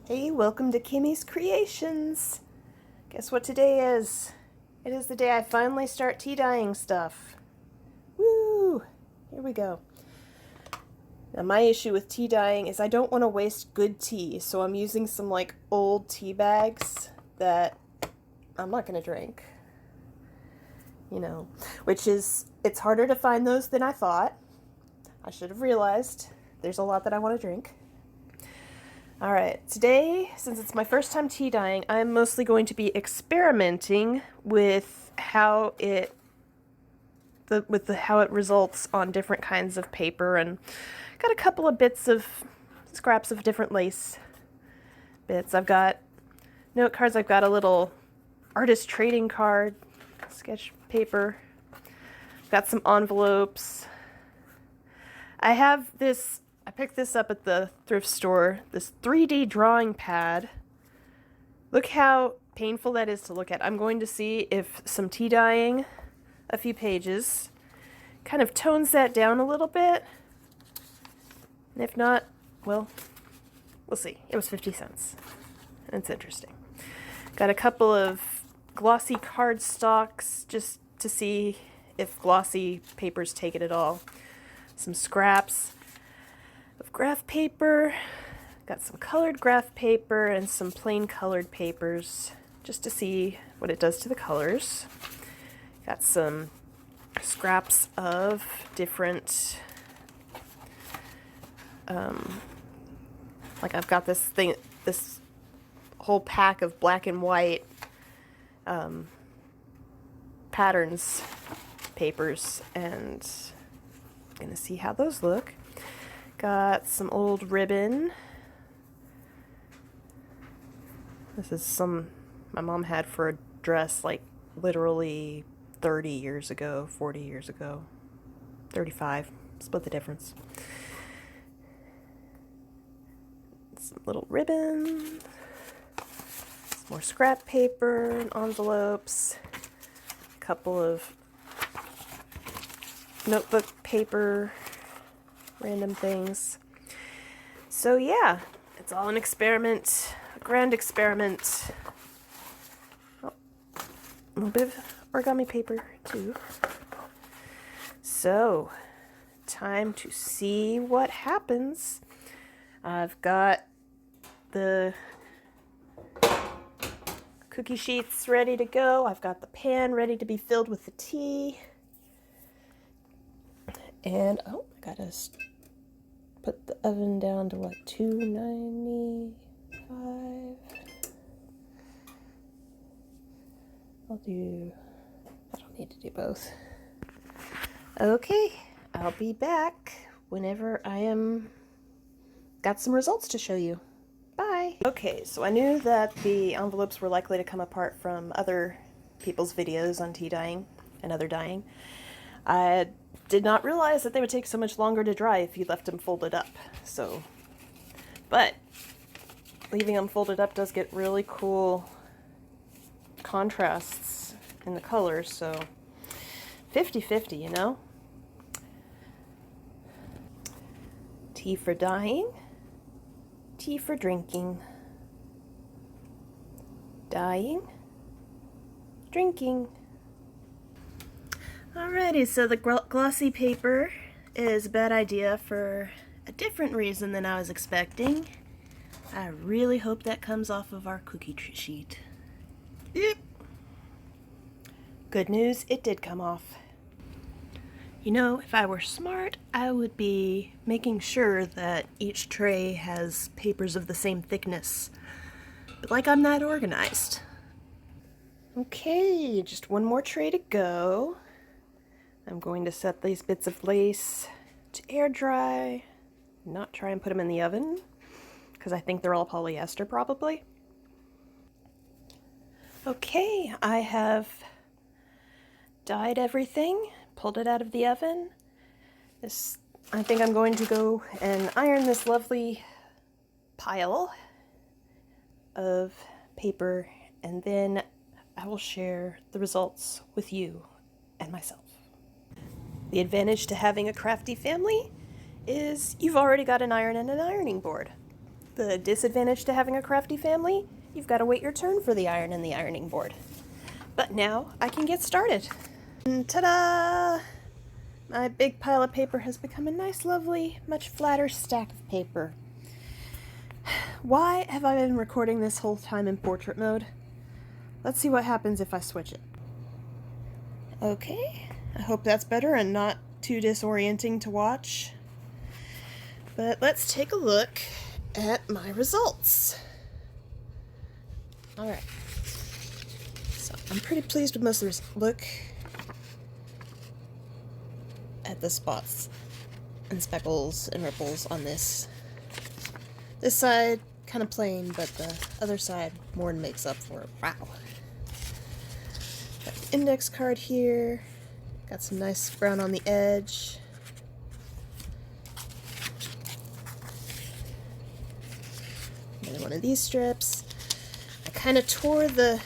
Hey, welcome to Kimmy's Creations. Guess what today is? It is the day I finally start tea dyeing stuff. Woo! Here we go. Now my issue with tea dyeing is I don't want to waste good tea, so I'm using some like old tea bags that I'm not going to drink. You know, it's harder to find those than I thought. I should have realized there's a lot that I want to drink. Alright, today, since it's my first time tea dyeing, I'm mostly going to be experimenting with how it results on different kinds of paper, and got a couple of bits of scraps of different lace bits. I've got note cards, I've got a little artist trading card, sketch paper, got some envelopes. I picked this up at the thrift store, this 3D drawing pad. Look how painful that is to look at. I'm going to see if some tea dyeing a few pages kind of tones that down a little bit. And if not, well, we'll see. It was 50 cents. It's interesting. Got a couple of glossy cardstocks just to see if glossy papers take it at all. Some scraps of graph paper, got some colored graph paper and some plain colored papers just to see what it does to the colors. Got some scraps of different, like I've got this whole pack of black and white patterns papers, and I'm gonna see how those look. Got some old ribbon. This is some my mom had for a dress like literally 30 years ago, 40 years ago, 35, split the difference. Some little ribbon, some more scrap paper and envelopes, a couple of notebook paper, random things. So yeah, it's all an experiment, a grand experiment. Oh, a little bit of origami paper too. So, time to see what happens. I've got the cookie sheets ready to go. I've got the pan ready to be filled with the tea. And, oh, I gotta put the oven down to what, 295? I don't need to do both. Okay, I'll be back whenever got some results to show you. Bye! Okay, so I knew that the envelopes were likely to come apart from other people's videos on tea dyeing and other dyeing. I did not realize that they would take so much longer to dry if you left them folded up. But leaving them folded up does get really cool contrasts in the colors, so 50-50, you know? Tea for dyeing, tea for drinking. Dyeing, drinking. Alrighty, so the glossy paper is a bad idea for a different reason than I was expecting. I really hope that comes off of our cookie sheet. Yep. Good news, it did come off. You know, if I were smart, I would be making sure that each tray has papers of the same thickness. But like I'm not organized. Okay, just one more tray to go. I'm going to set these bits of lace to air dry, not try and put them in the oven, because I think they're all polyester probably. Okay, I have dyed everything, pulled it out of the oven. I think I'm going to go and iron this lovely pile of paper, and then I will share the results with you and myself. The advantage to having a crafty family is you've already got an iron and an ironing board. The disadvantage to having a crafty family, you've got to wait your turn for the iron and the ironing board. But now I can get started. And ta-da! My big pile of paper has become a nice, lovely, much flatter stack of paper. Why have I been recording this whole time in portrait mode? Let's see what happens if I switch it. Okay, I hope that's better and not too disorienting to watch. But let's take a look at my results. Alright, so I'm pretty pleased with most of this. Look at the spots and speckles and ripples on this. This side kind of plain, but the other side more than makes up for it. Wow. Got the index card here. Got some nice brown on the edge. Another one of these strips. I kind of tore the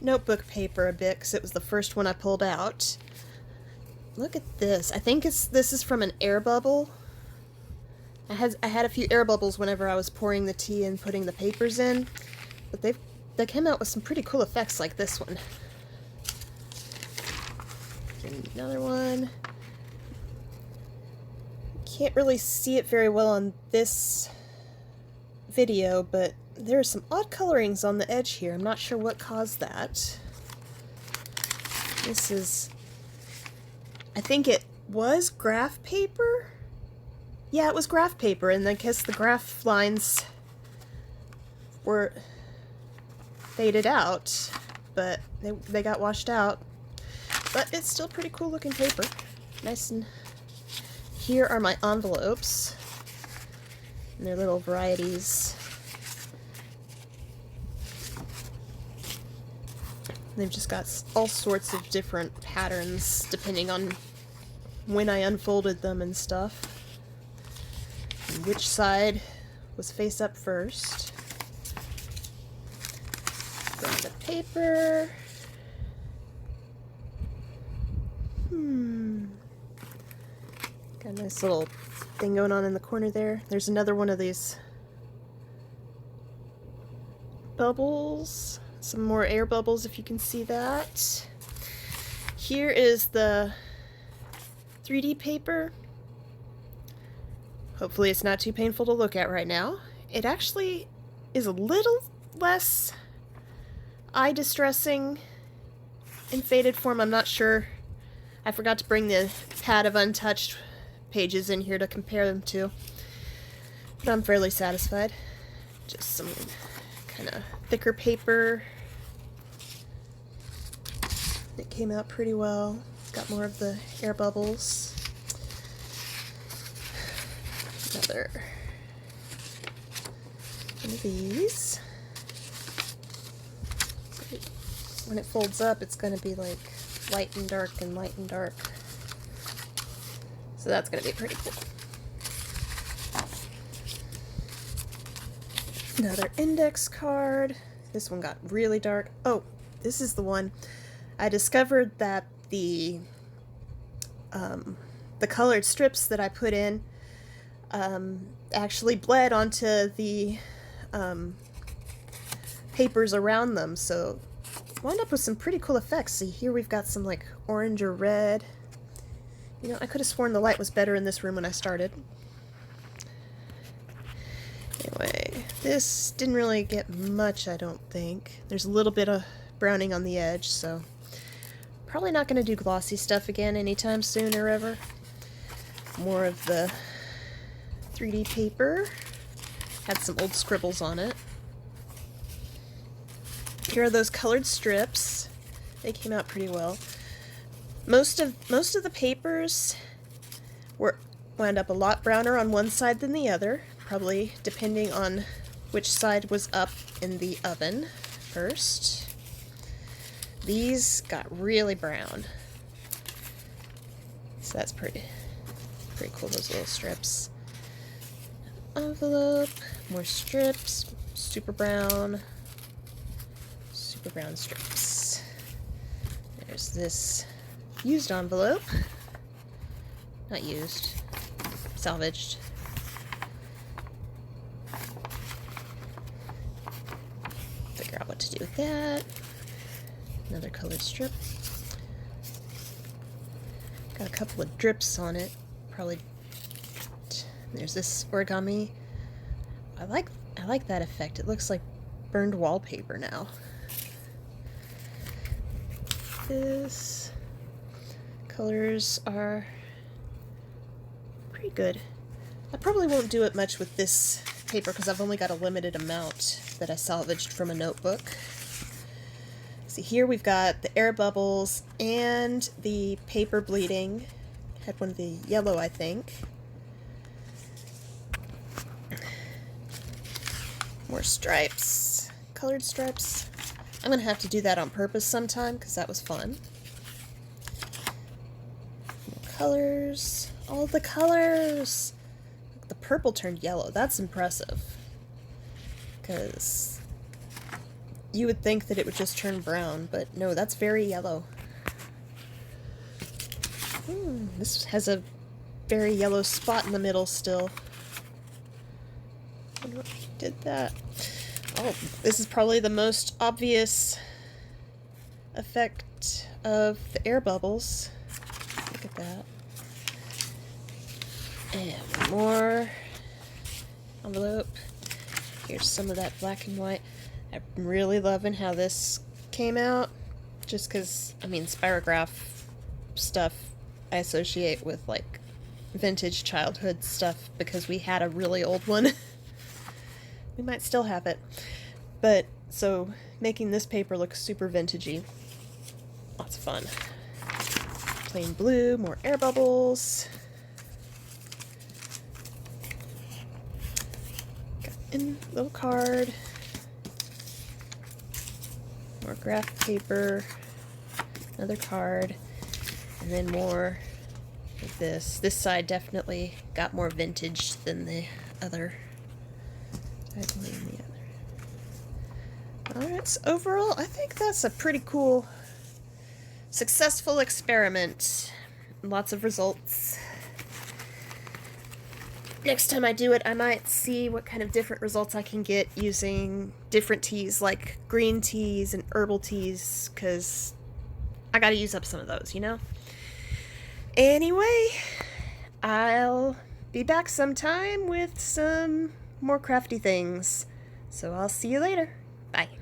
notebook paper a bit because it was the first one I pulled out. Look at this. I think this is from an air bubble. I had a few air bubbles whenever I was pouring the tea and putting the papers in, but they came out with some pretty cool effects like this one. And another one. Can't really see it very well on this video, but there are some odd colorings on the edge here. I'm not sure what caused that. This is, I think it was graph paper? Yeah, it was graph paper, and I guess the graph lines were faded out, but they got washed out. But it's still pretty cool looking paper. Nice. And here are my envelopes and their little varieties. They've just got all sorts of different patterns depending on when I unfolded them and stuff. And which side was face up first. Grab the paper. Got a nice little thing going on in the corner there. There's another one of these bubbles. Some more air bubbles if you can see that. Here is the 3D paper. Hopefully it's not too painful to look at right now. It actually is a little less eye distressing in faded form. I'm not sure. I forgot to bring the pad of untouched pages in here to compare them to, but I'm fairly satisfied. Just some kind of thicker paper. It came out pretty well. It's got more of the air bubbles. Another one of these. When it folds up, it's going to be like light and dark and light and dark. So that's going to be pretty cool. Another index card. This one got really dark. Oh, this is the one. I discovered that the colored strips that I put in actually bled onto the papers around them, so wound up with some pretty cool effects. See, here we've got some like orange or red. You know, I could have sworn the light was better in this room when I started. Anyway, this didn't really get much, I don't think. There's a little bit of browning on the edge, so probably not going to do glossy stuff again anytime soon or ever. More of the 3D paper. Had some old scribbles on it. Here are those colored strips. They came out pretty well. Most of the papers wound up a lot browner on one side than the other, probably depending on which side was up in the oven first. These got really brown. So that's pretty cool, those little strips. Envelope, more strips, super brown strips. There's this used envelope. Not used, salvaged. figure out what to do with that. Another colored strip. Got a couple of drips on it. Probably. There's this origami. I like that effect. It looks like burned wallpaper now. This colors are pretty good. I probably won't do it much with this paper because I've only got a limited amount that I salvaged from a notebook. See, here we've got the air bubbles and the paper bleeding. Had one of the yellow, I think. More stripes, colored stripes. I'm gonna have to do that on purpose sometime because that was fun. More colors, all the colors. The purple turned yellow. That's impressive. Because you would think that it would just turn brown, but no, that's very yellow. This has a very yellow spot in the middle still. I wonder what did that. Oh, this is probably the most obvious effect of the air bubbles. Look at that. And more envelope. Here's some of that black and white. I'm really loving how this came out. Just because, I mean, spirograph stuff I associate with, like, vintage childhood stuff because we had a really old one. We might still have it. But, so, making this paper look super vintagey. Lots of fun. Plain blue, more air bubbles. Got a little card. More graph paper. Another card. And then more of this. This side definitely got more vintage than the other. Alright, so overall, I think that's a pretty cool, successful experiment. Lots of results. Next time I do it, I might see what kind of different results I can get using different teas, like green teas and herbal teas, because I gotta use up some of those, you know? Anyway, I'll be back sometime with some more crafty things. So I'll see you later. Bye.